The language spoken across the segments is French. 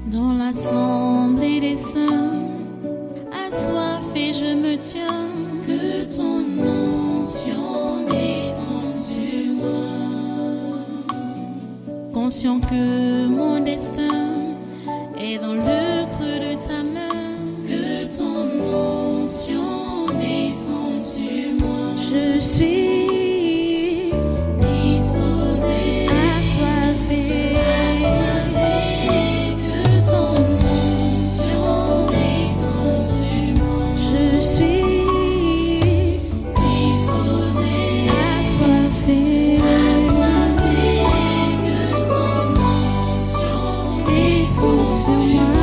Dans l'assemblée des saints, assoiffé je me tiens, que ton onction descende sur moi. Conscient que mon destin est dans le creux de ta main, que ton onction descende sur moi. Je suis disposé, assoiffé, que ton onction descende sur moi. Je suis disposé, assoiffé, que ton onction descende sur moi.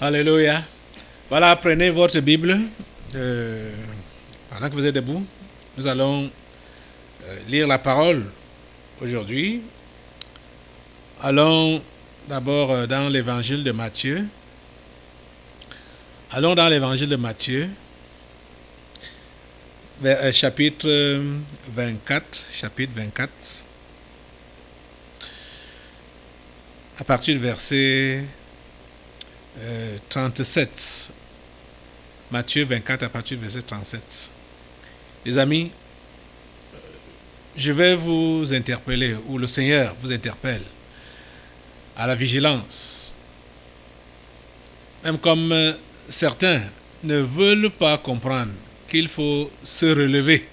Alléluia. Voilà, prenez votre Bible. Pendant que vous êtes debout, nous allons lire la parole aujourd'hui. Allons d'abord dans l'évangile de Matthieu. Allons dans l'évangile de Matthieu, chapitre 24. À partir du verset 37. Matthieu 24 à partir du verset 37. Les amis, je vais vous interpeller, ou le Seigneur vous interpelle, à la vigilance. Même comme certains ne veulent pas comprendre qu'il faut se relever.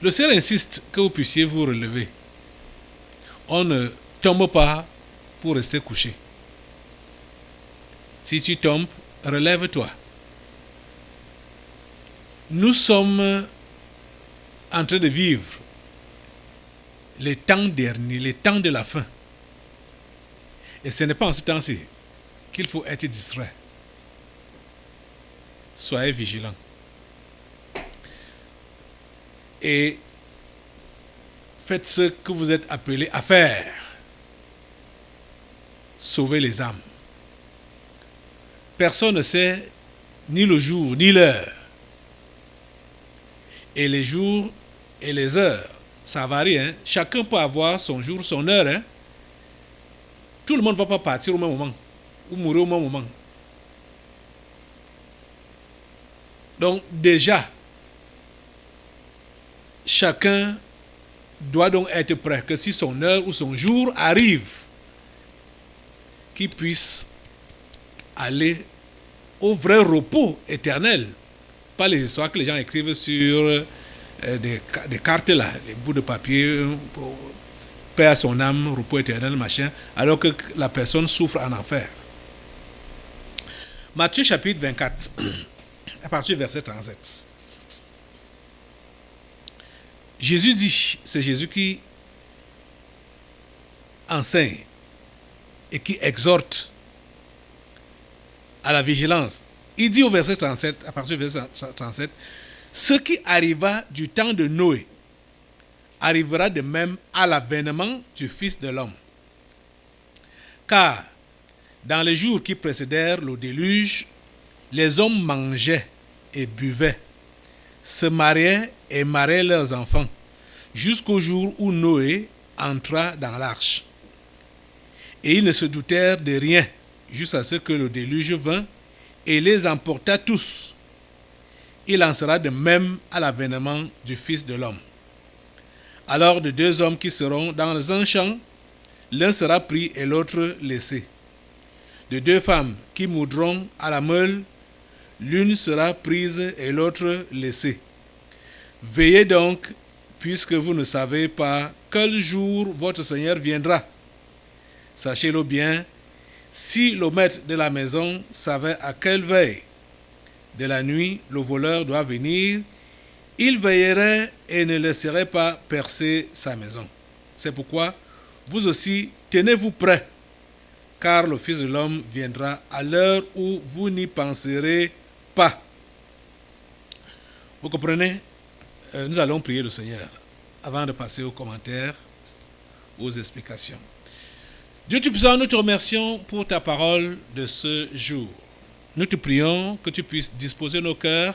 Le Seigneur insiste que vous puissiez vous relever. On ne tombe pas pour rester couché. Si tu tombes, relève-toi. Nous sommes en train de vivre les temps derniers, les temps de la fin. Et ce n'est pas en ce temps-ci qu'il faut être distrait. Soyez vigilants. Et faites ce que vous êtes appelés à faire. Sauvez les âmes. Personne ne sait ni le jour ni l'heure. Et les jours et les heures, ça varie. Hein? Chacun peut avoir son jour, son heure. Hein? Tout le monde ne va pas partir au même moment ou mourir au même moment. Donc déjà, chacun doit donc être prêt que si son heure ou son jour arrive, qu'il puisse aller au vrai repos éternel. Pas les histoires que les gens écrivent sur des cartes là, les bouts de papier, paix à son âme, repos éternel, machin, alors que la personne souffre en enfer. Matthieu chapitre 24, à partir du verset 37. Jésus dit, c'est Jésus qui enseigne et qui exhorte à la vigilance. Il dit au verset 37, à partir du verset 37, ce qui arriva du temps de Noé arrivera de même à l'avènement du Fils de l'homme. Car dans les jours qui précédèrent le déluge, les hommes mangeaient et buvaient, se mariaient et mariaient leurs enfants, jusqu'au jour où Noé entra dans l'arche. Et ils ne se doutèrent de rien, jusqu'à ce que le déluge vint et les emporta tous. Il en sera de même à l'avènement du Fils de l'homme. Alors de deux hommes qui seront dans un champ, l'un sera pris et l'autre laissé. De deux femmes qui moudront à la meule, l'une sera prise et l'autre laissée. Veillez donc, puisque vous ne savez pas quel jour votre Seigneur viendra. Sachez-le bien, si le maître de la maison savait à quelle veille de la nuit le voleur doit venir, il veillerait et ne laisserait pas percer sa maison. C'est pourquoi vous aussi tenez-vous prêts, car le Fils de l'homme viendra à l'heure où vous n'y penserez pas. Vous comprenez? Nous allons prier le Seigneur. avant de passer aux commentaires, aux explications. Dieu Tout-Puissant, nous te remercions pour ta parole de ce jour. Nous te prions que tu puisses disposer nos cœurs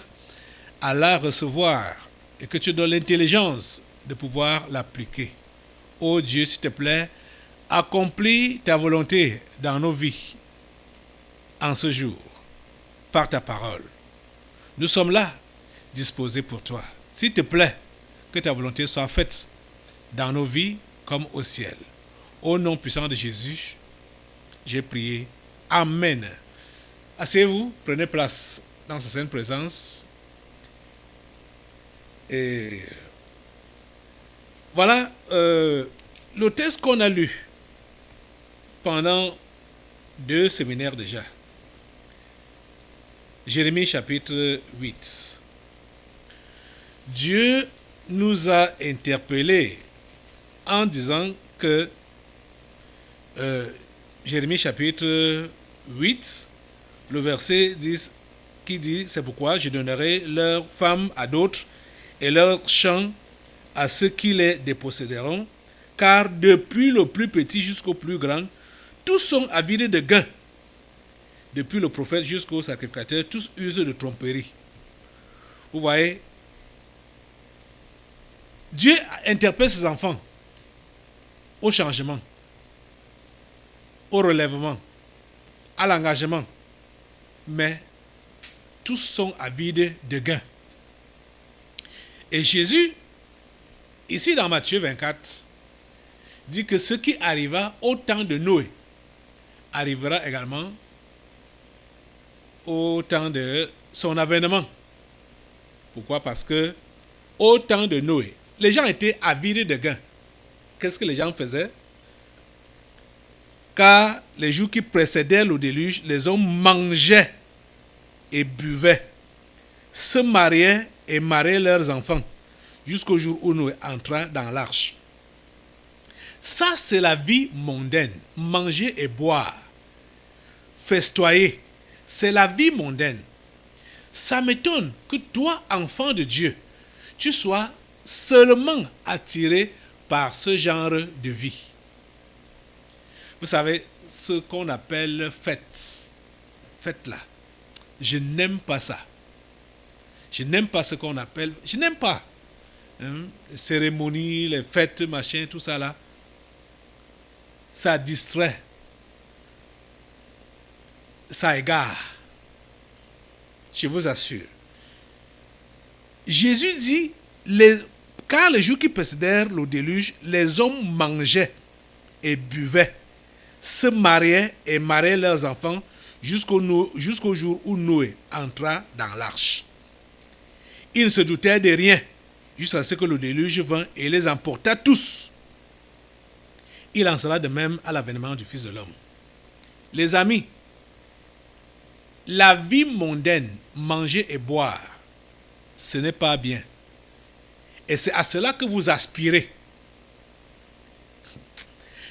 à la recevoir et que tu donnes l'intelligence de pouvoir l'appliquer. Ô Dieu, s'il te plaît, accomplis ta volonté dans nos vies en ce jour, par ta parole. Nous sommes là, disposés pour toi. S'il te plaît, que ta volonté soit faite dans nos vies comme au ciel. Au nom puissant de Jésus, j'ai prié. Amen. Asseyez-vous, prenez place dans sa sainte présence. Et voilà le texte qu'on a lu pendant 2 séminaires déjà. Jérémie chapitre 8. Dieu nous a interpellés en disant que Jérémie chapitre 8, le verset 10 qui dit « C'est pourquoi je donnerai leurs femmes à d'autres et leurs champs à ceux qui les déposséderont, car depuis le plus petit jusqu'au plus grand, tous sont avides de gain. Depuis le prophète jusqu'au sacrificateur, tous usent de tromperie. » Vous voyez, Dieu interpelle ses enfants au changement, au relèvement, à l'engagement. Mais tous sont avides de gain. Et Jésus, ici dans Matthieu 24, dit que ce qui arriva au temps de Noé arrivera également au temps de son avènement. Pourquoi? Parce que au temps de Noé, les gens étaient avides de gain. Qu'est-ce que les gens faisaient? Car les jours qui précédaient le déluge, les hommes mangeaient et buvaient, se mariaient et mariaient leurs enfants, jusqu'au jour où Noé entra dans l'arche. Ça, c'est la vie mondaine. Manger et boire, festoyer, c'est la vie mondaine. Ça m'étonne que toi, enfant de Dieu, tu sois seulement attiré par ce genre de vie. Vous savez, ce qu'on appelle fête là, je n'aime pas ça. Je n'aime pas ce qu'on appelle, je n'aime pas les cérémonies, les fêtes, machin, tout ça là. Ça distrait, ça égare. Je vous assure. Jésus dit, car les jours qui précédèrent le déluge, les hommes mangeaient et buvaient, se mariaient et mariaient leurs enfants jusqu'au jour où Noé entra dans l'arche. Ils ne se doutaient de rien jusqu'à ce que le déluge vint et les emporta tous. Il en sera de même à l'avènement du Fils de l'homme. Les amis, la vie mondaine, manger et boire, ce n'est pas bien. Et c'est à cela que vous aspirez.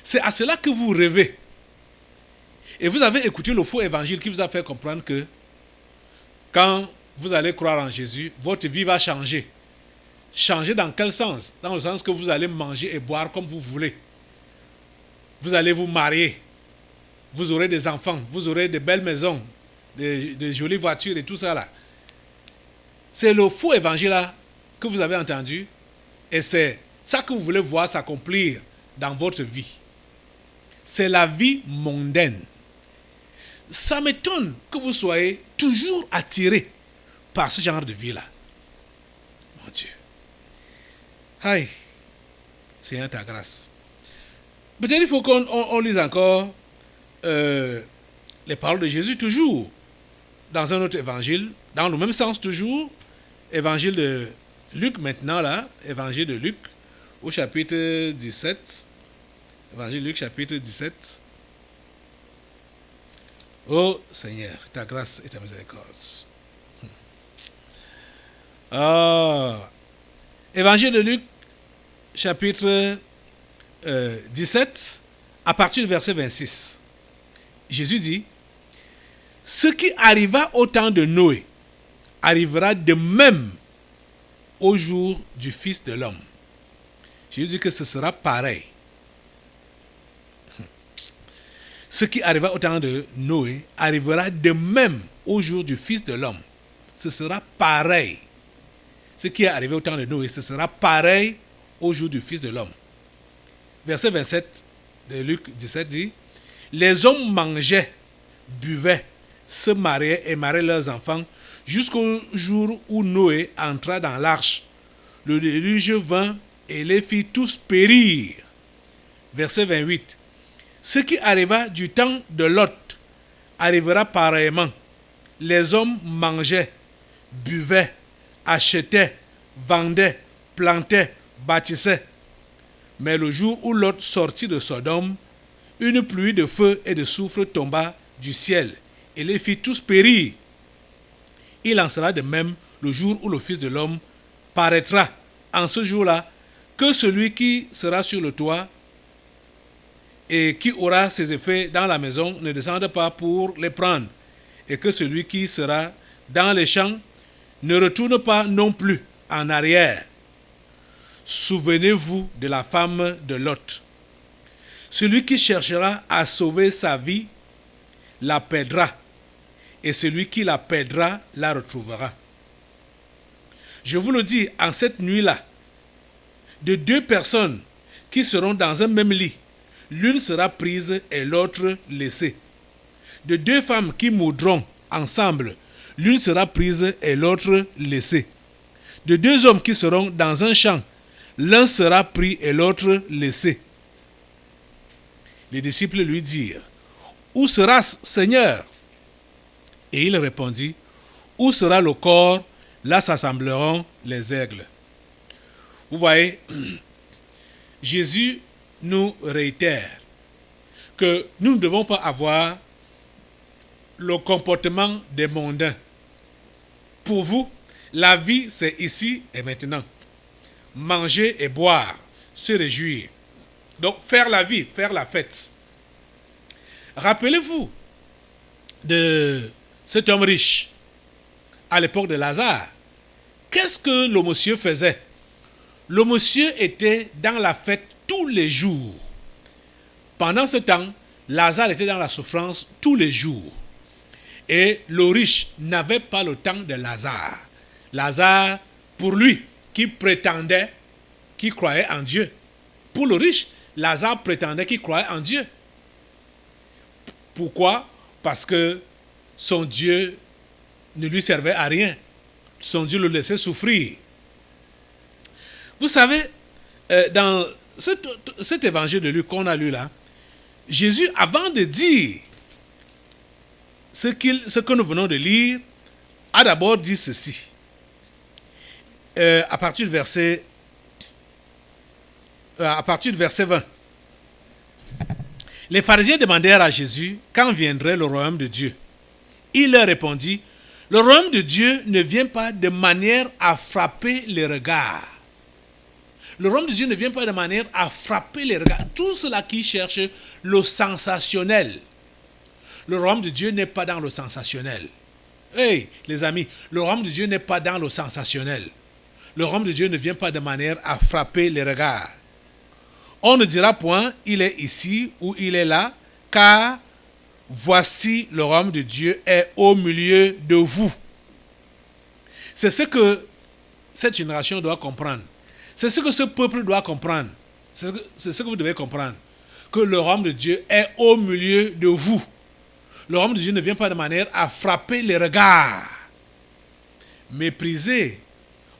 C'est à cela que vous rêvez. Et vous avez écouté le faux évangile qui vous a fait comprendre que quand vous allez croire en Jésus, votre vie va changer. Changer dans quel sens? Dans le sens que vous allez manger et boire comme vous voulez. Vous allez vous marier. Vous aurez des enfants. Vous aurez de belles maisons, de jolies voitures et tout ça là. C'est le faux évangile là que vous avez entendu. Et c'est ça que vous voulez voir s'accomplir dans votre vie. C'est la vie mondaine. Ça m'étonne que vous soyez toujours attiré par ce genre de vie-là. Mon Dieu. Aïe. Seigneur, ta grâce. Peut-être il faut qu'on lise encore les paroles de Jésus, toujours dans un autre évangile, dans le même sens toujours, évangile de Luc maintenant là, évangile de Luc, au chapitre 17, évangile de Luc chapitre 17. Oh Seigneur, ta grâce et ta miséricorde. Évangile de Luc chapitre 17, à partir du verset 26. Jésus dit, « Ce qui arriva au temps de Noé arrivera de même au jour du Fils de l'homme. Jésus dit que ce sera pareil. Ce qui arriva au temps de Noé arrivera de même au jour du Fils de l'homme. Ce sera pareil. Ce qui est arrivé au temps de Noé, ce sera pareil au jour du Fils de l'homme. Verset 27 de Luc 17 dit, « Les hommes mangeaient, buvaient, se mariaient et mariaient leurs enfants jusqu'au jour où Noé entra dans l'arche. Le déluge vint et les fit tous périr. » Verset 28. Ce qui arriva du temps de Lot arrivera pareillement. Les hommes mangeaient, buvaient, achetaient, vendaient, plantaient, bâtissaient. Mais le jour où Lot sortit de Sodome, une pluie de feu et de soufre tomba du ciel et les fit tous périr. Il en sera de même le jour où le Fils de l'homme paraîtra. En ce jour-là, que celui qui sera sur le toit et qui aura ses effets dans la maison ne descende pas pour les prendre, et que celui qui sera dans les champs ne retourne pas non plus en arrière. Souvenez-vous de la femme de Lot. Celui qui cherchera à sauver sa vie la perdra, et celui qui la perdra la retrouvera. Je vous le dis, en cette nuit-là, de deux personnes qui seront dans un même lit, l'une sera prise et l'autre laissée. De deux femmes qui mourront ensemble, l'une sera prise et l'autre laissée. De deux hommes qui seront dans un champ, l'un sera pris et l'autre laissé. Les disciples lui dirent, « Où sera-ce, Seigneur ?» Et il répondit, « Où sera le corps, là s'assembleront les aigles. » Vous voyez, Jésus nous réitère que nous ne devons pas avoir le comportement des mondains. Pour vous, la vie, c'est ici et maintenant. Manger et boire, se réjouir. Donc, faire la vie, faire la fête. Rappelez-vous de cet homme riche à l'époque de Lazare. Qu'est-ce que le monsieur faisait? Le monsieur était dans la fête tous les jours. Pendant ce temps, Lazare était dans la souffrance tous les jours. Et le riche n'avait pas le temps de Lazare. Lazare, pour lui, qui prétendait, qui croyait en Dieu. Pour le riche, Lazare prétendait qu'il croyait en Dieu. Pourquoi? Parce que son Dieu ne lui servait à rien. Son Dieu le laissait souffrir. Vous savez, dans cet évangile de Luc qu'on a lu là, Jésus, avant de dire ce que nous venons de lire, a d'abord dit ceci. À partir du verset 20. Les pharisiens demandèrent à Jésus quand viendrait le royaume de Dieu. Il leur répondit, le royaume de Dieu ne vient pas de manière à frapper les regards. Le royaume de Dieu ne vient pas de manière à frapper les regards. Tout cela qui cherche le sensationnel. Le royaume de Dieu n'est pas dans le sensationnel. Hey, les amis, le royaume de Dieu n'est pas dans le sensationnel. Le royaume de Dieu ne vient pas de manière à frapper les regards. On ne dira point, il est ici ou il est là, car voici le royaume de Dieu est au milieu de vous. C'est ce que cette génération doit comprendre. C'est ce que ce peuple doit comprendre. C'est ce que vous devez comprendre. Que le royaume de Dieu est au milieu de vous. Le royaume de Dieu ne vient pas de manière à frapper les regards. Méprisez.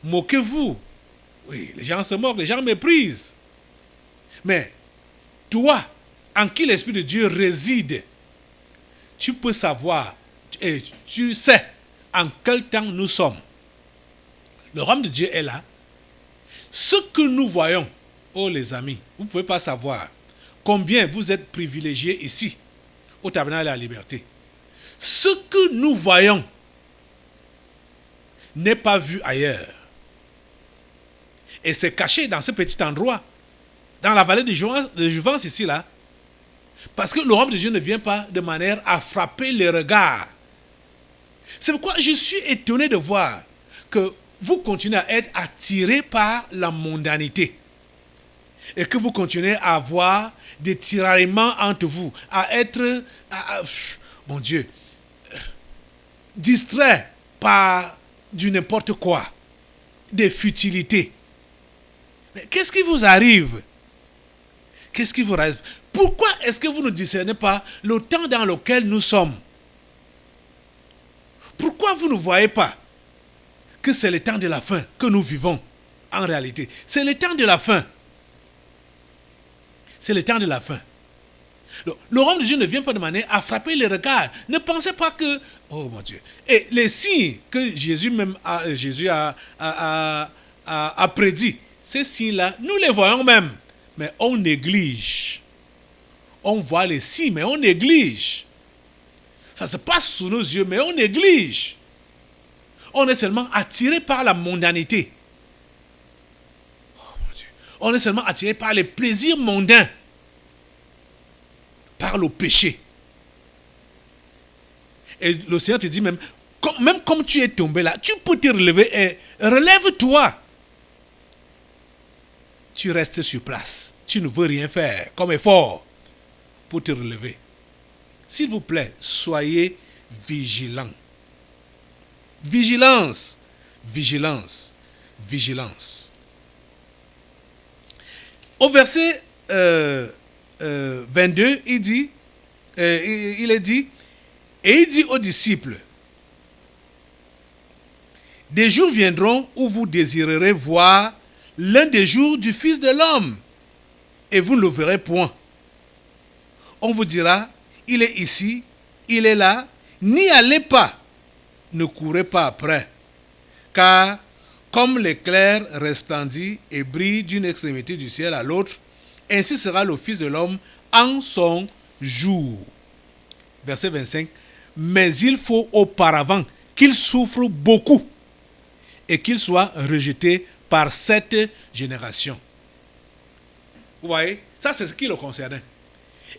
Moquez-vous. Oui, les gens se moquent, les gens méprisent. Mais toi, en qui l'Esprit de Dieu réside, tu peux savoir, et tu sais en quel temps nous sommes. Le royaume de Dieu est là. Ce que nous voyons, oh les amis, vous ne pouvez pas savoir combien vous êtes privilégiés ici, au tabernacle de la liberté. Ce que nous voyons n'est pas vu ailleurs. Et c'est caché dans ce petit endroit, dans la vallée de Jouvence ici, là. Parce que le royaume de Dieu ne vient pas de manière à frapper les regards. C'est pourquoi je suis étonné de voir que vous continuez à être attirés par la mondanité. et que vous continuez à avoir des tiraillements entre vous, à être, mon Dieu, distrait par du n'importe quoi, des futilités. Mais qu'est-ce qui vous arrive? Qu'est-ce qui vous arrive? Pourquoi est-ce que vous ne discernez pas le temps dans lequel nous sommes? Pourquoi vous ne voyez pas que c'est le temps de la fin que nous vivons en réalité? C'est le temps de la fin. C'est le temps de la fin. Le royaume de Dieu ne vient pas de manière à frapper les regards. Ne pensez pas que... Oh mon Dieu. Et les signes que Jésus a prédit, ces signes-là, nous les voyons même. Mais on néglige. On voit les signes, mais on néglige. Ça se passe sous nos yeux, mais on néglige. On est seulement attiré par la mondanité. Oh mon Dieu. On est seulement attiré par les plaisirs mondains. Par le péché. Et le Seigneur te dit même comme tu es tombé là, tu peux te relever et relève-toi. Tu restes sur place. Tu ne veux rien faire comme effort pour te relever. S'il vous plaît, soyez vigilants. Vigilance, vigilance, vigilance. Au verset 22, il est dit, et il dit aux disciples, des jours viendront où vous désirerez voir l'un des jours du Fils de l'homme, et vous ne le verrez point. On vous dira, il est ici, il est là, n'y allez pas, ne courez pas après, car comme l'éclair resplendit et brille d'une extrémité du ciel à l'autre, ainsi sera le Fils de l'homme en son jour. Verset 25. Mais il faut auparavant qu'il souffre beaucoup et qu'il soit rejeté par cette génération. Vous voyez, ça c'est ce qui le concernait.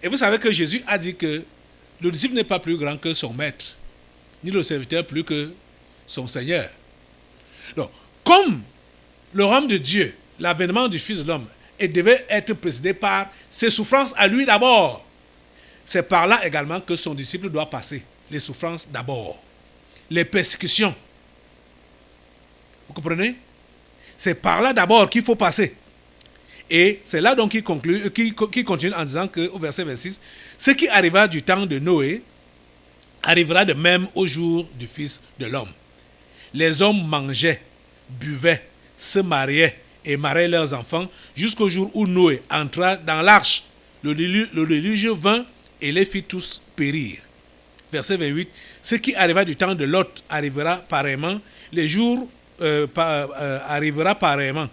Et vous savez que Jésus a dit que le disciple n'est pas plus grand que son maître, ni le serviteur plus que son Seigneur. Donc, comme le royaume de Dieu, l'avènement du Fils de l'homme, et devait être précédé par ses souffrances à lui d'abord. C'est par là également que son disciple doit passer. Les souffrances d'abord. Les persécutions. Vous comprenez? C'est par là d'abord qu'il faut passer. Et c'est là donc qu'il continue en disant qu'au verset 26, ce qui arriva du temps de Noé arrivera de même au jour du Fils de l'homme. Les hommes mangeaient, buvaient, se mariaient et mariaient leurs enfants jusqu'au jour où Noé entra dans l'arche. Le déluge vint et les fit tous périr. Verset 28. Ce qui arriva du temps de Lot arrivera pareillement. Les jours arrivera pareillement.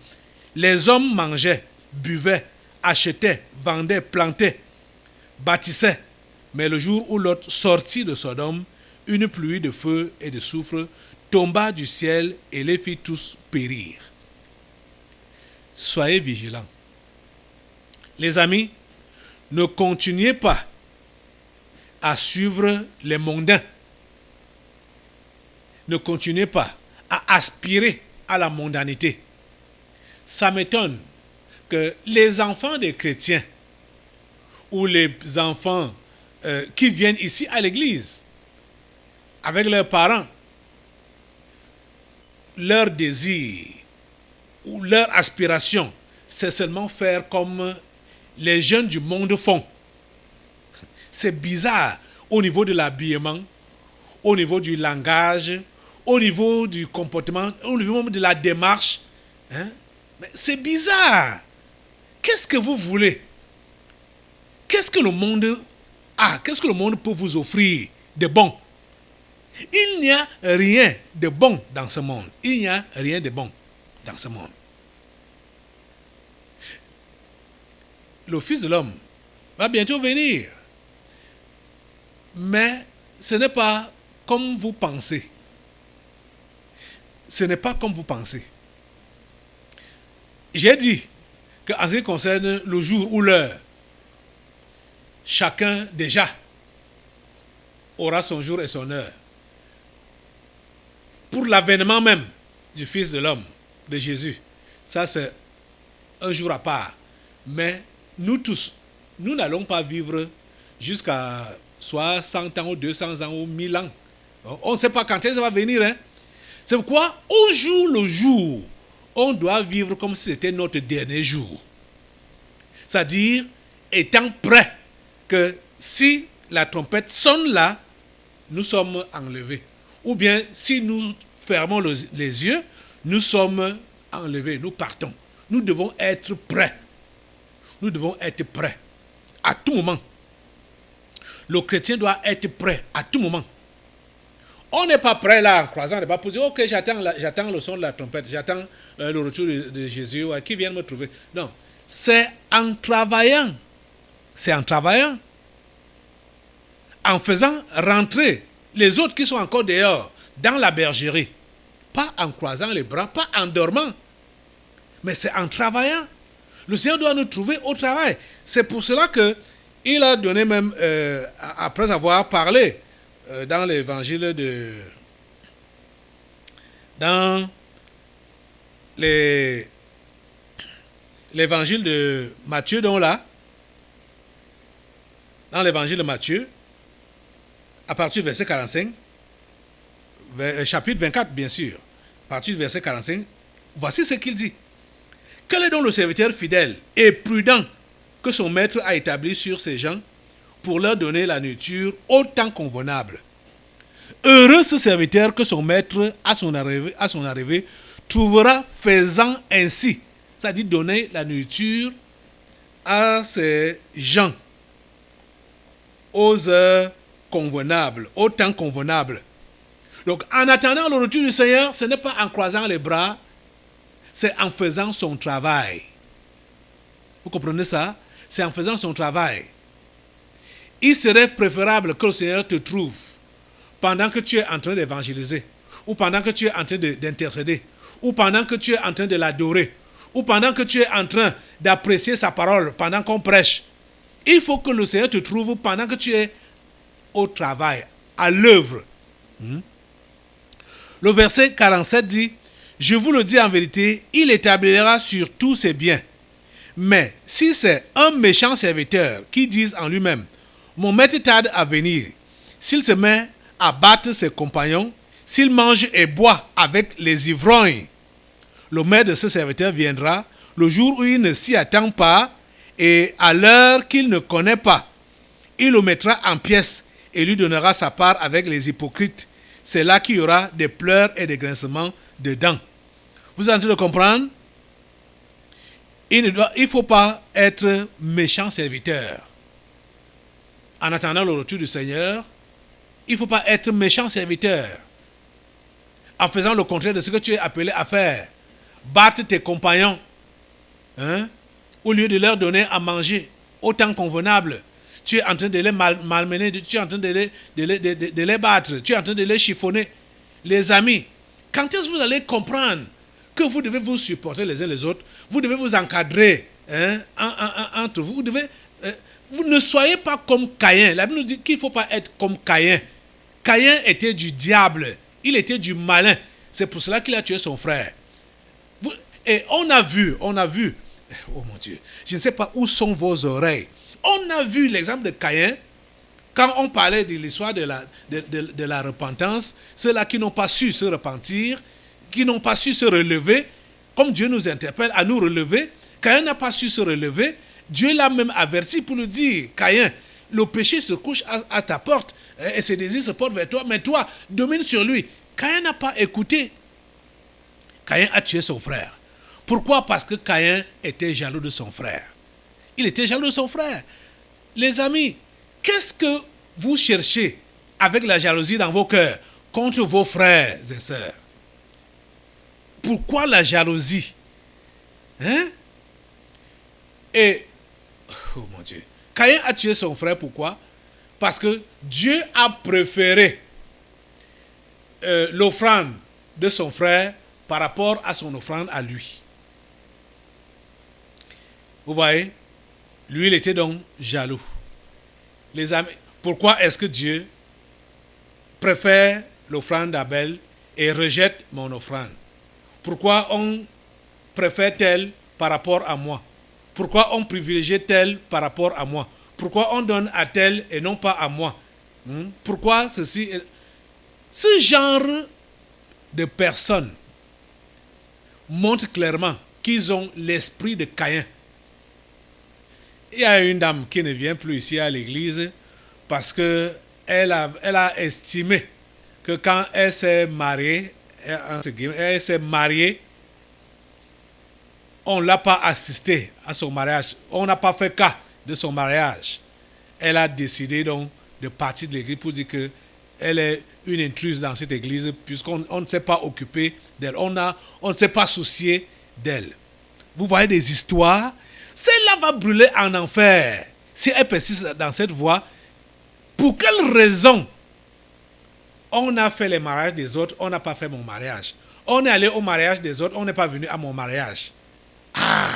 Les hommes mangeaient, buvaient, achetaient, vendaient, plantaient, bâtissaient. Mais le jour où Lot sortit de Sodome, une pluie de feu et de soufre tomba du ciel et les fit tous périr. Soyez vigilants. Les amis, ne continuez pas à suivre les mondains. Ne continuez pas à aspirer à la mondanité. Ça m'étonne que les enfants des chrétiens ou les enfants qui viennent ici à l'église avec leurs parents, leur désir ou leur aspiration, c'est seulement faire comme les jeunes du monde font. C'est bizarre au niveau de l'habillement, au niveau du langage, au niveau du comportement, au niveau même de la démarche. Hein? Mais c'est bizarre. Qu'est-ce que vous voulez? Qu'est-ce que le monde a? Qu'est-ce que le monde peut vous offrir de bon? Il n'y a rien de bon dans ce monde. Il n'y a rien de bon dans ce monde. Le Fils de l'homme va bientôt venir. Mais ce n'est pas comme vous pensez. Ce n'est pas comme vous pensez. J'ai dit qu'en ce qui concerne le jour ou l'heure, chacun déjà aura son jour et son heure. Pour l'avènement même du Fils de l'homme, de Jésus, ça c'est un jour à part. Mais nous tous, nous n'allons pas vivre jusqu'à soit 100 ans ou 200 ans ou 1000 ans. On ne sait pas quand ça va venir. Hein? C'est pourquoi, au jour le jour, on doit vivre comme si c'était notre dernier jour. C'est-à-dire, étant prêt que si la trompette sonne là, nous sommes enlevés. Ou bien, si nous fermons les yeux, nous sommes enlevés, nous partons. Nous devons être prêts. Nous devons être prêts à tout moment. Le chrétien doit être prêt à tout moment. On n'est pas prêt là en croisant les bras pour dire ok, j'attends le son de la trompette, j'attends le retour de Jésus qui vient me trouver. Non, c'est en travaillant. C'est en travaillant. En faisant rentrer les autres qui sont encore dehors dans la bergerie. Pas en croisant les bras, pas en dormant. Mais c'est en travaillant. Le Seigneur doit nous trouver au travail. C'est pour cela qu'il a donné même, après avoir parlé dans l'évangile de... Dans l'évangile de Matthieu, donc là, dans l'évangile de Matthieu, à partir du verset 45, chapitre 24, bien sûr, à partir du verset 45, voici ce qu'il dit. Quel est donc le serviteur fidèle et prudent que son maître a établi sur ces gens pour leur donner la nourriture au temps convenable? Heureux ce serviteur que son maître, à son arrivée, trouvera faisant ainsi, c'est-à-dire donner la nourriture à ces gens aux heures convenables, au temps convenable. Donc, en attendant le retour du Seigneur, ce n'est pas en croisant les bras, c'est en faisant son travail. Vous comprenez ça? C'est en faisant son travail. Il serait préférable que le Seigneur te trouve pendant que tu es en train d'évangéliser, ou pendant que tu es en train d'intercéder, ou pendant que tu es en train de l'adorer, ou pendant que tu es en train d'apprécier sa parole, pendant qu'on prêche. Il faut que le Seigneur te trouve pendant que tu es au travail, à l'œuvre. Le verset 47 dit, « Je vous le dis en vérité, il établira sur tous ses biens. Mais si c'est un méchant serviteur qui dit en lui-même, « Mon maître tarde à venir », s'il se met à battre ses compagnons, s'il mange et boit avec les ivrognes, le maître de ce serviteur viendra le jour où il ne s'y attend pas et à l'heure qu'il ne connaît pas. Il le mettra en pièces et lui donnera sa part avec les hypocrites. C'est là qu'il y aura des pleurs et des grincements de dents. Vous êtes en train de comprendre? Il ne faut pas être méchant serviteur. En attendant le retour du Seigneur, il ne faut pas être méchant serviteur. En faisant le contraire de ce que tu es appelé à faire. Battre tes compagnons, au lieu de leur donner à manger au temps convenable. Tu es en train de les malmener, tu es en train de les battre, tu es en train de les chiffonner. Les amis, quand est-ce que vous allez comprendre que vous devez vous supporter les uns les autres, vous devez vous encadrer entre vous, vous ne soyez pas comme Caïn. La Bible nous dit qu'il ne faut pas être comme Caïn. Caïn était du diable, il était du malin. C'est pour cela qu'il a tué son frère. Et on a vu, oh mon Dieu, je ne sais pas où sont vos oreilles. On a vu l'exemple de Caïn, quand on parlait de l'histoire de la repentance, ceux-là qui n'ont pas su se repentir, qui n'ont pas su se relever, comme Dieu nous interpelle à nous relever, Caïn n'a pas su se relever, Dieu l'a même averti pour lui dire, Caïn, le péché se couche à ta porte, et ses désirs se portent vers toi, mais toi, domine sur lui. Caïn n'a pas écouté. Caïn a tué son frère. Pourquoi? Parce que Caïn était jaloux de son frère. Il était jaloux de son frère. Les amis, qu'est-ce que vous cherchez avec la jalousie dans vos cœurs contre vos frères et sœurs? Pourquoi la jalousie? Et, oh mon Dieu, Caïn a tué son frère, pourquoi? Parce que Dieu a préféré l'offrande de son frère par rapport à son offrande à lui. Vous voyez? Lui, il était donc jaloux. Les amis, pourquoi est-ce que Dieu préfère l'offrande d'Abel et rejette mon offrande? Pourquoi on préfère tel par rapport à moi? Pourquoi on privilégie tel par rapport à moi? Pourquoi on donne à tel et non pas à moi? Pourquoi ceci? Ce genre de personnes montre clairement qu'ils ont l'esprit de Caïn. Il y a une dame qui ne vient plus ici à l'église parce que elle a estimé que quand elle s'est mariée, on ne l'a pas assisté à son mariage. On n'a pas fait cas de son mariage. Elle a décidé donc de partir de l'église pour dire qu'elle est une intruse dans cette église puisqu'on ne s'est pas occupé d'elle. On ne s'est pas soucié d'elle. Vous voyez des histoires. Celle-là va brûler en enfer si elle persiste dans cette voie. Pour quelle raison on a fait les mariages des autres, on n'a pas fait mon mariage? On est allé au mariage des autres, on n'est pas venu à mon mariage. Ah!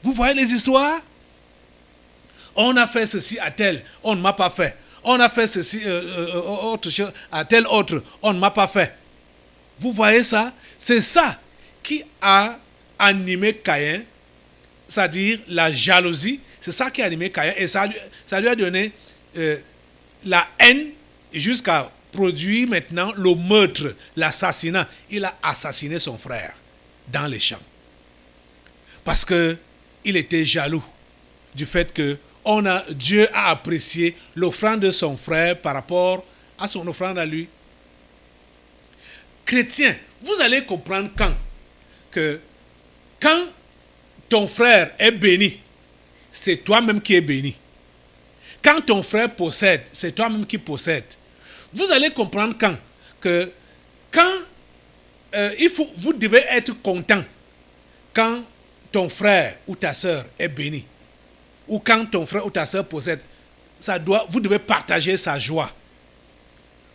Vous voyez les histoires? On a fait ceci à tel, on ne m'a pas fait. On a fait ceci autre chose à tel autre, on ne m'a pas fait. Vous voyez ça? C'est ça qui a animé Caïn, c'est-à-dire la jalousie. C'est ça qui a animé Caïn et ça lui a donné la haine jusqu'à produire maintenant le meurtre, l'assassinat. Il a assassiné son frère dans les champs. Parce qu'il était jaloux du fait que Dieu a apprécié l'offrande de son frère par rapport à son offrande à lui. Chrétien, vous allez comprendre quand ton frère est béni, c'est toi-même qui es béni. Quand ton frère possède, c'est toi-même qui possède. Vous allez comprendre vous devez être content quand ton frère ou ta soeur est béni. Ou quand ton frère ou ta soeur possède. Vous devez partager sa joie.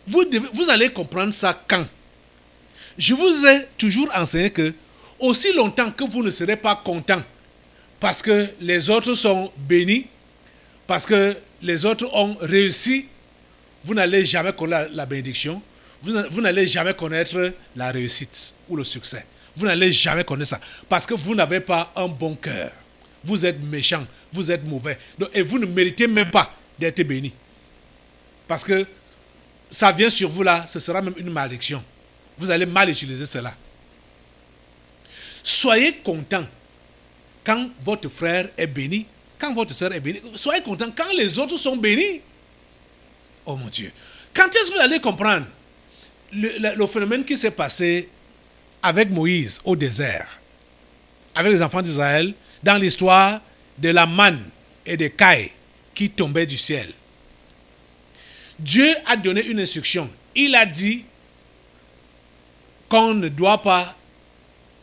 Vous allez comprendre ça quand. Je vous ai toujours enseigné que aussi longtemps que vous ne serez pas content parce que les autres sont bénis, parce que les autres ont réussi, vous n'allez jamais connaître la bénédiction, vous n'allez jamais connaître la réussite ou le succès. Vous n'allez jamais connaître ça parce que vous n'avez pas un bon cœur. Vous êtes méchant, vous êtes mauvais. Et vous ne méritez même pas d'être béni. Parce que ça vient sur vous là, ce sera même une malédiction. Vous allez mal utiliser cela. Soyez content quand votre frère est béni, quand votre soeur est bénie. Soyez content quand les autres sont bénis. Oh mon Dieu. Quand est-ce que vous allez comprendre le phénomène qui s'est passé avec Moïse au désert, avec les enfants d'Israël, dans l'histoire de la manne et des cailles qui tombaient du ciel? Dieu a donné une instruction. Il a dit qu'on ne doit pas...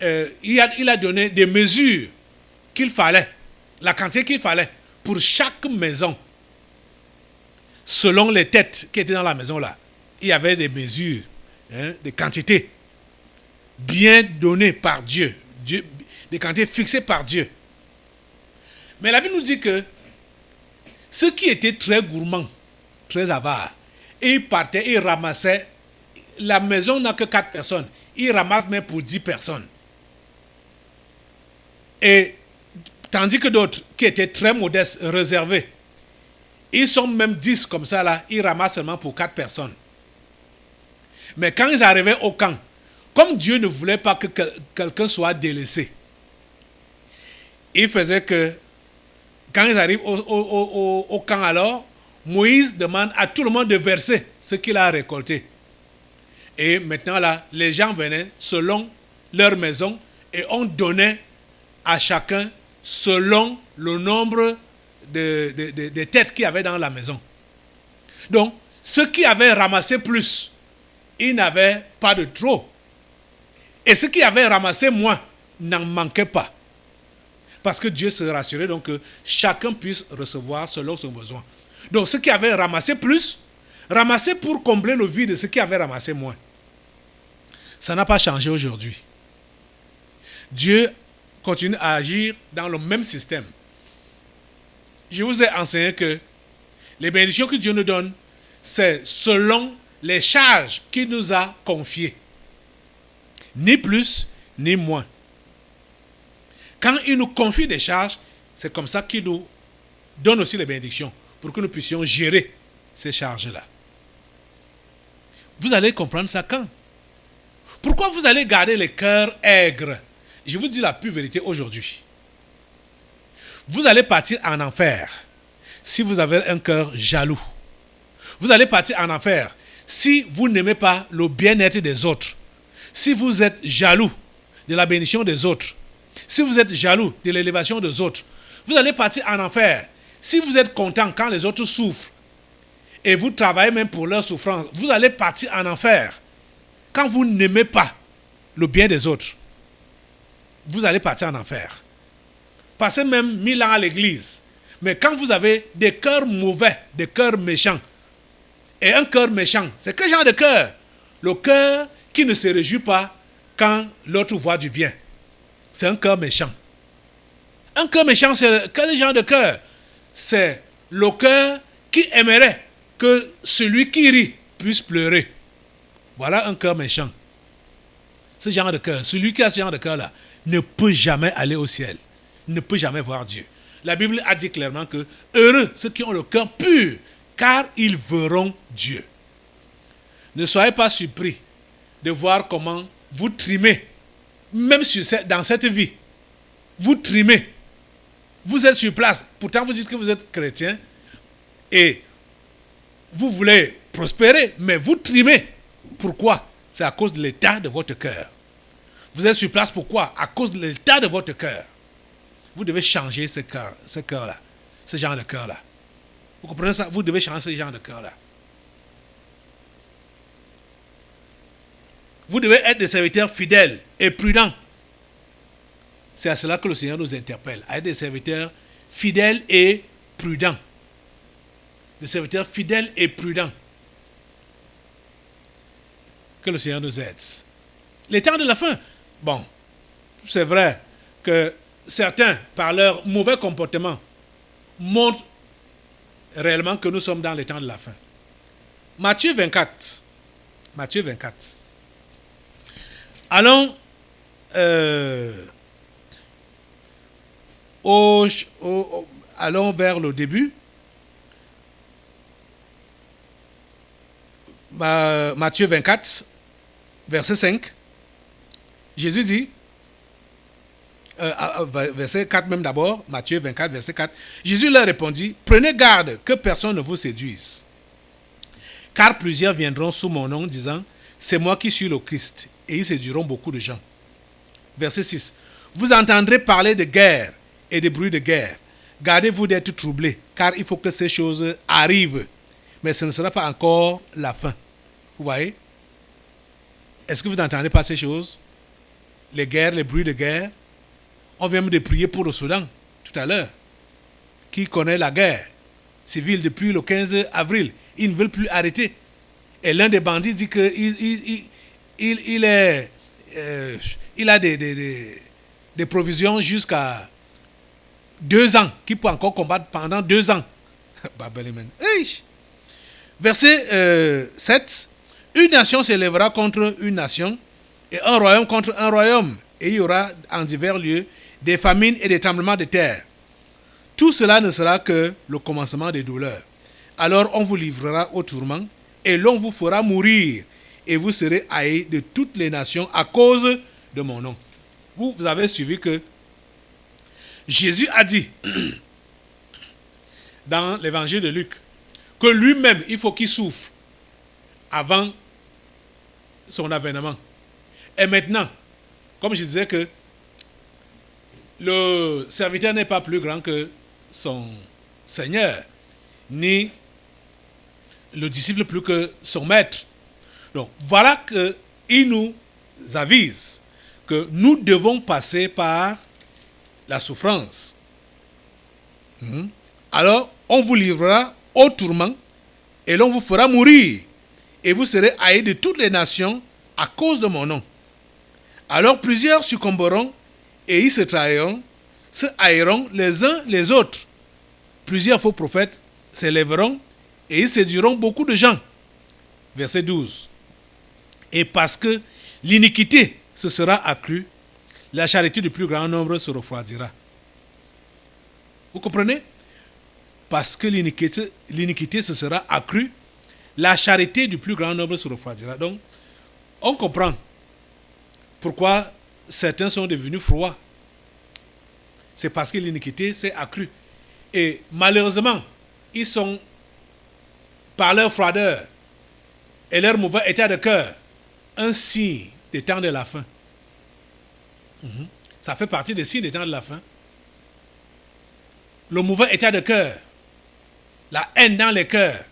il a donné des mesures qu'il fallait, la quantité qu'il fallait pour chaque maison. Selon les têtes qui étaient dans la maison là, il y avait des mesures, des quantités bien données par Dieu, des quantités fixées par Dieu. Mais la Bible nous dit que ceux qui étaient très gourmands, très avares, ils partaient, ils ramassaient. La maison n'a que 4 personnes. Ils ramassent même pour 10 personnes. Et tandis que d'autres qui étaient très modestes, réservés, ils sont même 10 comme ça là, ils ramassent seulement pour 4 personnes. Mais quand ils arrivaient au camp, comme Dieu ne voulait pas que quelqu'un soit délaissé, il faisait que quand ils arrivent au camp alors, Moïse demande à tout le monde de verser ce qu'il a récolté. Et maintenant là, les gens venaient selon leur maison et on donnait à chacun selon le nombre de têtes qu'il y avait dans la maison. Donc, ceux qui avaient ramassé plus, ils n'avaient pas de trop. Et ceux qui avaient ramassé moins n'en manquaient pas. Parce que Dieu se rassurait donc que chacun puisse recevoir selon son besoin. Donc, ceux qui avaient ramassé plus, ramassaient pour combler le vide de ceux qui avaient ramassé moins. Ça n'a pas changé aujourd'hui. Dieu continue à agir dans le même système. Je vous ai enseigné que les bénédictions que Dieu nous donne, c'est selon les charges qu'il nous a confiées. Ni plus, ni moins. quand il nous confie des charges, c'est comme ça qu'il nous donne aussi les bénédictions pour que nous puissions gérer ces charges-là. Vous allez comprendre ça quand? Pourquoi vous allez garder les cœurs aigres? Je vous dis la pure vérité aujourd'hui. Vous allez partir en enfer si vous avez un cœur jaloux. Vous allez partir en enfer si vous n'aimez pas le bien-être des autres. Si vous êtes jaloux de la bénédiction des autres. Si vous êtes jaloux de l'élévation des autres. Vous allez partir en enfer si vous êtes content quand les autres souffrent. Et vous travaillez même pour leur souffrance. Vous allez partir en enfer quand vous n'aimez pas le bien des autres. Vous allez partir en enfer. Passez même 1000 ans à l'église. Mais quand vous avez des cœurs mauvais, des cœurs méchants, et un cœur méchant, c'est quel genre de cœur? Le cœur qui ne se réjouit pas quand l'autre voit du bien. C'est un cœur méchant. Un cœur méchant, c'est quel genre de cœur? C'est le cœur qui aimerait que celui qui rit puisse pleurer. Voilà un cœur méchant. Ce genre de cœur, celui qui a ce genre de cœur-là, ne peut jamais aller au ciel. Ne peut jamais voir Dieu. La Bible a dit clairement que heureux ceux qui ont le cœur pur, car ils verront Dieu. Ne soyez pas surpris de voir comment vous trimez, même dans cette vie. Vous trimez. Vous êtes sur place. Pourtant, vous dites que vous êtes chrétien et vous voulez prospérer, mais vous trimez. Pourquoi? C'est à cause de l'état de votre cœur. Vous êtes sur place, pourquoi? À cause de l'état de votre cœur. Vous devez changer ce cœur-là, ce genre de cœur-là. Vous comprenez ça? Vous devez changer ce genre de cœur-là. Vous devez être des serviteurs fidèles et prudents. C'est à cela que le Seigneur nous interpelle, à être des serviteurs fidèles et prudents. Des serviteurs fidèles et prudents. Que le Seigneur nous aide. Les temps de la fin. Bon, c'est vrai que certains, par leur mauvais comportement, montrent réellement que nous sommes dans les temps de la fin. Matthieu 24. Matthieu 24. Allons allons vers le début. Matthieu 24, verset 5. Jésus dit, verset 4 même d'abord, Matthieu 24, verset 4. Jésus leur répondit, prenez garde que personne ne vous séduise. Car plusieurs viendront sous mon nom disant, c'est moi qui suis le Christ. Et ils séduiront beaucoup de gens. Verset 6. Vous entendrez parler de guerre et de bruit de guerre. Gardez-vous d'être troublés, car il faut que ces choses arrivent. Mais ce ne sera pas encore la fin. Vous voyez? Est-ce que vous n'entendez pas ces choses? Les guerres, les bruits de guerre. On vient de prier pour le Soudan tout à l'heure. Qui connaît la guerre civile depuis le 15 avril? Ils ne veulent plus arrêter. Et l'un des bandits dit qu'il a des provisions jusqu'à 2 ans, qu'il peut encore combattre pendant 2 ans. Verset 7. Une nation s'élèvera contre une nation et un royaume contre un royaume. Et il y aura en divers lieux des famines et des tremblements de terre. Tout cela ne sera que le commencement des douleurs. Alors on vous livrera au tourment et l'on vous fera mourir. Et vous serez haïs de toutes les nations à cause de mon nom. Vous avez suivi que Jésus a dit dans l'évangile de Luc que lui-même, il faut qu'il souffre avant son avènement. Et maintenant, comme je disais que le serviteur n'est pas plus grand que son Seigneur, ni le disciple plus que son maître. Donc, voilà qu'il nous avise que nous devons passer par la souffrance. Alors, on vous livrera au tourment et l'on vous fera mourir. Et vous serez haïs de toutes les nations à cause de mon nom. Alors, plusieurs succomberont et ils se trahiront, se haïront les uns les autres. Plusieurs faux prophètes s'élèveront et ils séduiront beaucoup de gens. Verset 12. Et parce que l'iniquité se sera accrue, la charité du plus grand nombre se refroidira. Vous comprenez? Parce que l'iniquité se sera accrue, la charité du plus grand nombre se refroidira. Donc, on comprend pourquoi certains sont devenus froids. C'est parce que l'iniquité s'est accrue. Et malheureusement, ils sont, par leur froideur et leur mauvais état de cœur, un signe des temps de la fin. Ça fait partie des signes des temps de la fin. Le mauvais état de cœur, la haine dans les cœurs,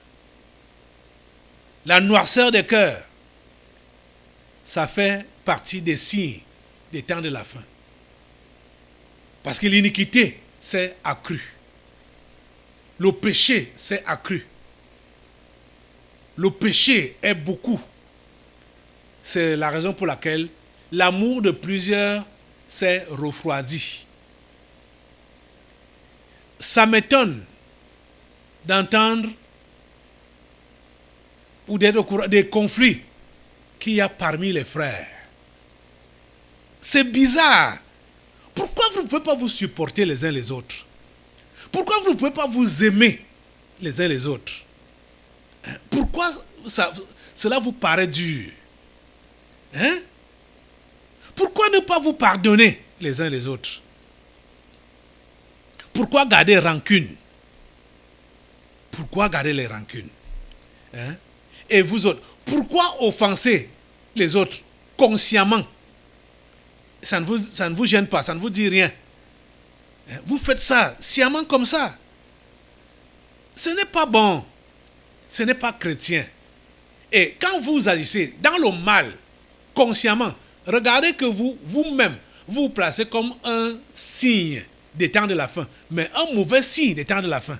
la noirceur des cœurs, ça fait partie des signes des temps de la fin. Parce que l'iniquité s'est accrue. Le péché s'est accru. Le péché est beaucoup. C'est la raison pour laquelle l'amour de plusieurs s'est refroidi. Ça m'étonne d'entendre ou d'être au courant des conflits qu'il y a parmi les frères. C'est bizarre. Pourquoi vous ne pouvez pas vous supporter les uns les autres? Pourquoi vous ne pouvez pas vous aimer les uns les autres? Pourquoi cela vous paraît dur? Pourquoi ne pas vous pardonner les uns les autres? Pourquoi garder rancune? Pourquoi garder les rancunes? Et vous autres, pourquoi offenser les autres consciemment? Ça ne vous gêne pas, ça ne vous dit rien. Vous faites ça sciemment comme ça. Ce n'est pas bon. Ce n'est pas chrétien. Et quand vous agissez dans le mal, consciemment, regardez que vous-même, vous placez comme un signe des temps de la fin. Mais un mauvais signe des temps de la fin.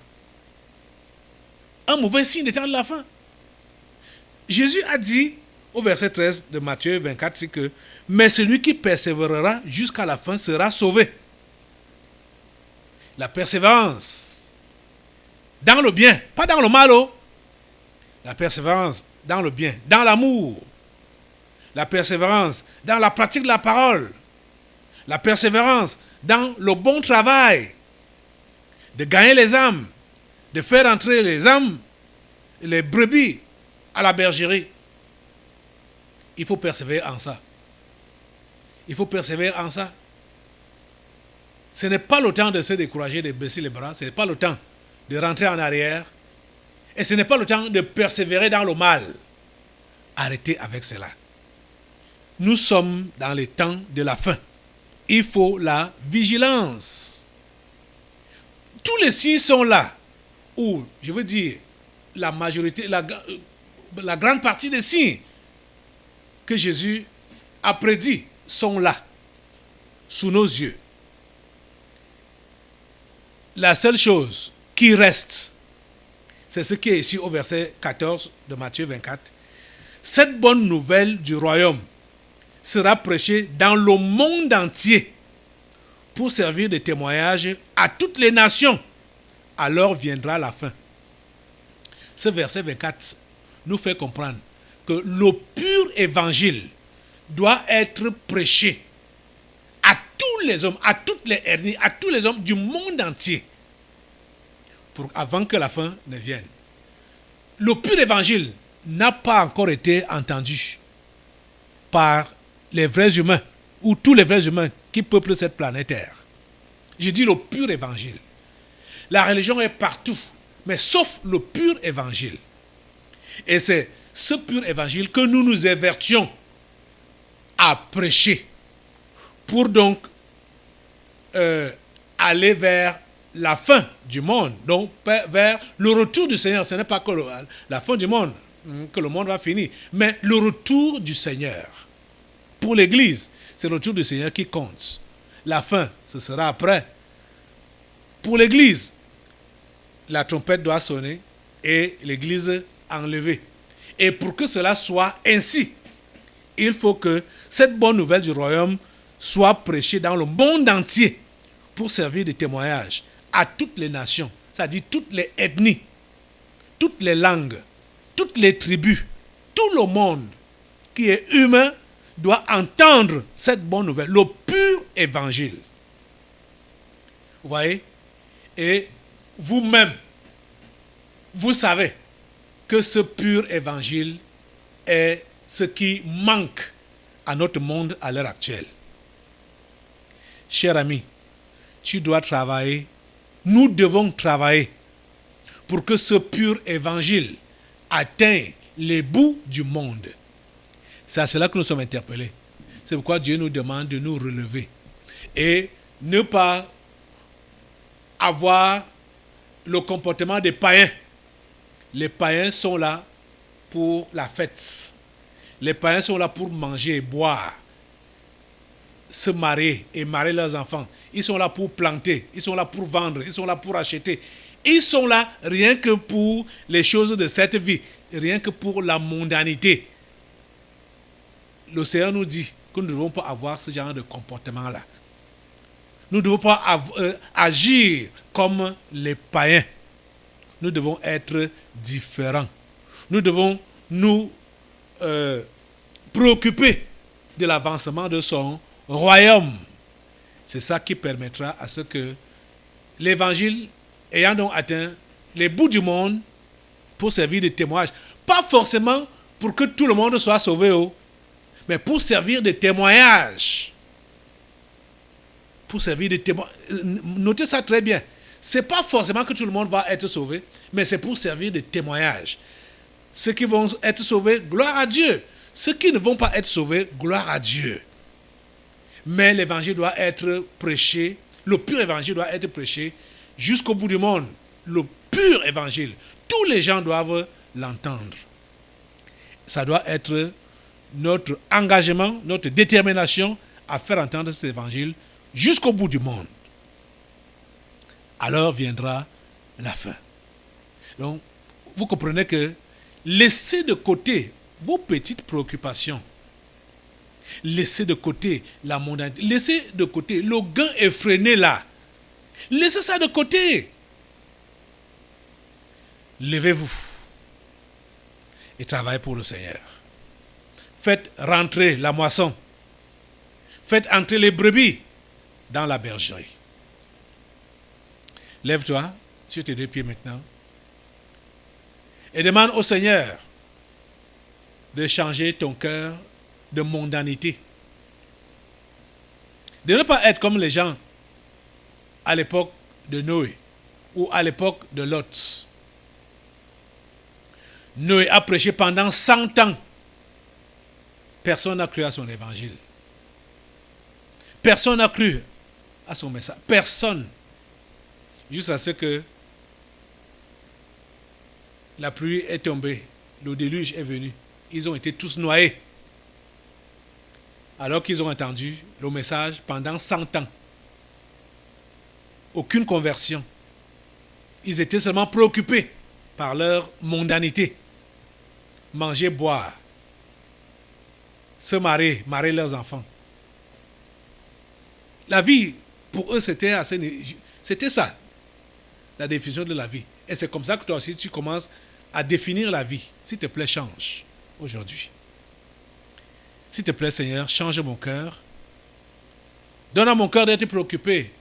Un mauvais signe des temps de la fin. Jésus a dit au verset 13 de Matthieu 24, c'est que « Mais celui qui persévérera jusqu'à la fin sera sauvé. » La persévérance dans le bien, pas dans le mal. La persévérance dans le bien, dans l'amour. La persévérance dans la pratique de la parole. La persévérance dans le bon travail. De gagner les âmes. De faire entrer les âmes, les brebis à la bergerie. Il faut persévérer en ça. Il faut persévérer en ça. Ce n'est pas le temps de se décourager, de baisser les bras. Ce n'est pas le temps de rentrer en arrière. Et ce n'est pas le temps de persévérer dans le mal. Arrêtez avec cela. Nous sommes dans les temps de la fin. Il faut la vigilance. Tous les signes sont là. Ou, je veux dire, la majorité, la grande partie des signes que Jésus a prédits sont là, sous nos yeux. La seule chose qui reste, c'est ce qui est ici au verset 14 de Matthieu 24. Cette bonne nouvelle du royaume sera prêchée dans le monde entier pour servir de témoignage à toutes les nations. Alors viendra la fin. Ce verset 24 nous fait comprendre que le pur évangile doit être prêché à tous les hommes, à toutes les ethnies, à tous les hommes du monde entier, avant que la fin ne vienne. Le pur évangile n'a pas encore été entendu par les vrais humains, ou tous les vrais humains qui peuplent cette planète Terre. Je dis le pur évangile. La religion est partout, mais sauf le pur évangile. Et c'est ce pur évangile que nous nous évertions à prêcher pour donc aller vers la fin du monde, donc vers le retour du Seigneur. Ce n'est pas que la fin du monde, que le monde va finir, mais le retour du Seigneur. Pour l'Église, c'est le retour du Seigneur qui compte. La fin, ce sera après. Pour l'Église, la trompette doit sonner et l'Église enlevée. Et pour que cela soit ainsi, il faut que cette bonne nouvelle du royaume soit prêchée dans le monde entier pour servir de témoignage à toutes les nations, c'est-à-dire toutes les ethnies, toutes les langues, toutes les tribus, tout le monde qui est humain doit entendre cette bonne nouvelle, le pur évangile. Vous voyez? Et vous-même, vous savez que ce pur évangile est ce qui manque à notre monde à l'heure actuelle. Cher ami, tu dois travailler, nous devons travailler pour que ce pur évangile atteigne les bouts du monde. C'est à cela que nous sommes interpellés. C'est pourquoi Dieu nous demande de nous relever et ne pas avoir le comportement des païens. Les païens sont là pour la fête. Les païens sont là pour manger et boire, se marier et marier leurs enfants. Ils sont là pour planter, ils sont là pour vendre, ils sont là pour acheter. Ils sont là rien que pour les choses de cette vie, rien que pour la mondanité. Le Seigneur nous dit que nous ne devons pas avoir ce genre de comportement-là. Nous ne devons pas agir comme les païens. Nous devons être différents. Nous devons nous préoccuper de l'avancement de son royaume. C'est ça qui permettra à ce que l'évangile, ayant donc atteint les bouts du monde, pour servir de témoignage, pas forcément pour que tout le monde soit sauvé, mais pour servir de témoignage. Pour servir de témoignage. Notez ça très bien. Ce n'est pas forcément que tout le monde va être sauvé, mais c'est pour servir de témoignage. Ceux qui vont être sauvés, gloire à Dieu. Ceux qui ne vont pas être sauvés, gloire à Dieu. Mais l'évangile doit être prêché, le pur évangile doit être prêché jusqu'au bout du monde. Le pur évangile. Tous les gens doivent l'entendre. Ça doit être notre engagement, notre détermination à faire entendre cet évangile jusqu'au bout du monde. Alors viendra la fin. Donc, vous comprenez que laissez de côté vos petites préoccupations. Laissez de côté la mondanité. Laissez de côté le gain effréné là. Laissez ça de côté. Levez-vous et travaillez pour le Seigneur. Faites rentrer la moisson. Faites entrer les brebis dans la bergerie. Lève-toi sur tes deux pieds maintenant et demande au Seigneur de changer ton cœur de mondanité. De ne pas être comme les gens à l'époque de Noé ou à l'époque de Lot. Noé a prêché pendant 100 ans. Personne n'a cru à son évangile. Personne n'a cru à son message. Personne. Jusqu'à ce que la pluie est tombée, le déluge est venu. Ils ont été tous noyés. Alors qu'ils ont entendu le message pendant 100 ans. Aucune conversion. Ils étaient seulement préoccupés par leur mondanité. Manger, boire. Se marier, marier leurs enfants. La vie, pour eux, c'était ça, la définition de la vie. Et c'est comme ça que toi aussi, tu commences à définir la vie. S'il te plaît, change aujourd'hui. S'il te plaît, Seigneur, change mon cœur. Donne à mon cœur d'être préoccupé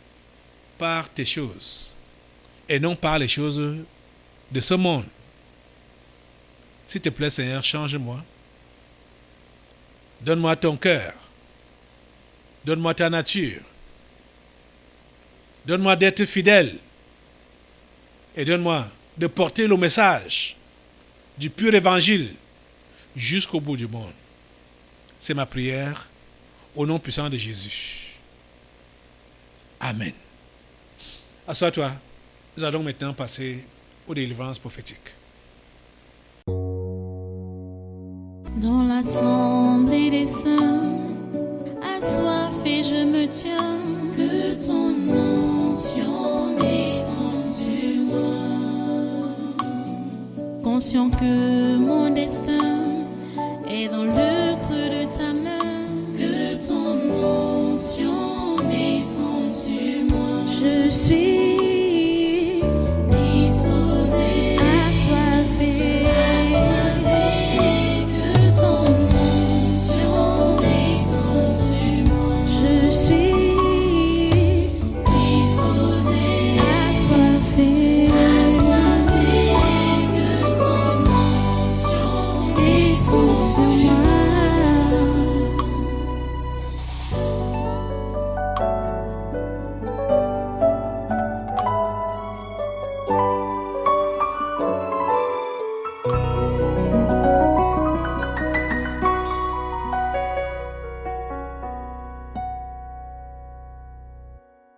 par tes choses et non par les choses de ce monde. S'il te plaît, Seigneur, change-moi. Donne-moi ton cœur. Donne-moi ta nature. Donne-moi d'être fidèle. Et donne-moi de porter le message du pur évangile jusqu'au bout du monde. C'est ma prière au nom puissant de Jésus. Amen. Assois-toi. Nous allons maintenant passer aux délivrances prophétiques. Dans l'assemblée des saints, assoiffé je me tiens, que ton onction descende sur moi. Conscient que mon destin est dans le creux de ta main, que ton onction descende sur moi. Je suis disposé, assoiffé, que ton onction descende. sont sûrs.